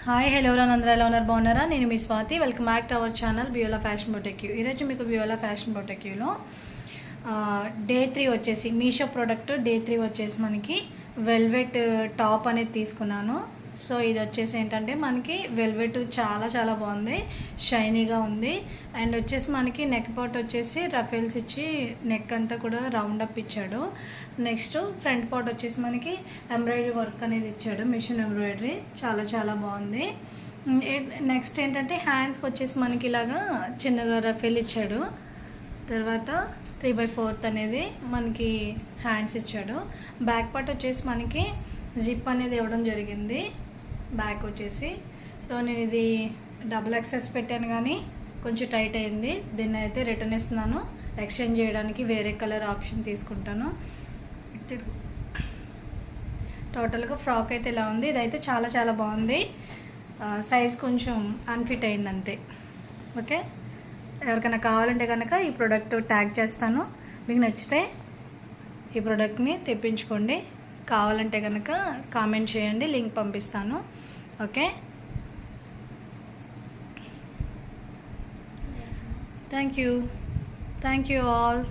Hi hello అందరూ ఎలా ఉన్నారు బాగున్నారా? నేను మీ Swathi. Welcome back to our channel Biola fashion boutique. ఈరోజు మీకు బియోలా ఫ్యాషన్ బొటెక్యూలో డే 3 వచ్చేసి మీషో ప్రోడక్ట్ డే 3 వచ్చేసి మనకి వెల్వెట్ టాప్ అనేది తీసుకున్నాను. సో ఇది వచ్చేసి ఏంటంటే మనకి వెల్వెట్ చాలా చాలా బాగుంది, షైనీగా ఉంది. అండ్ వచ్చేసి మనకి నెక్ పార్ట్ వచ్చేసి రఫెల్స్ ఇచ్చి నెక్ అంతా కూడా రౌండ్ అప్ ఇచ్చాడు. నెక్స్ట్ ఫ్రంట్ పార్ట్ వచ్చేసి మనకి ఎంబ్రాయిడరీ వర్క్ అనేది ఇచ్చాడు, మిషన్ ఎంబ్రాయిడరీ చాలా చాలా బాగుంది. నెక్స్ట్ ఏంటంటే హ్యాండ్స్కి వచ్చేసి మనకి ఇలాగా చిన్నగా రఫెల్ ఇచ్చాడు. తర్వాత 3/4 అనేది మనకి హ్యాండ్స్ ఇచ్చాడు. బ్యాక్ పార్ట్ వచ్చేసి మనకి జిప్ అనేది ఇవ్వడం జరిగింది బ్యాక్ వచ్చేసి. సో నేను ఇది డబుల్ ఎక్సెస్ పెట్టాను కానీ కొంచెం టైట్ అయింది. దీన్ని అయితే రిటర్న్ ఇస్తున్నాను. ఎక్స్చేంజ్ చేయడానికి వేరే కలర్ ఆప్షన్ తీసుకుంటాను. టోటల్గా ఫ్రాక్ అయితే ఇలా ఉంది. ఇదైతే చాలా చాలా బాగుంది. సైజ్ కొంచెం అన్ఫిట్ అయింది అంతే. ఓకే, ఎవరికైనా కావాలంటే కనుక ఈ ప్రోడక్ట్ ట్యాగ్ చేస్తాను. మీకు నచ్చితే ఈ ప్రోడక్ట్ని తెప్పించుకోండి. కావాలంటే కనుక కామెంట్ చేయండి, లింక్ పంపిస్తాను. Okay, thank you all.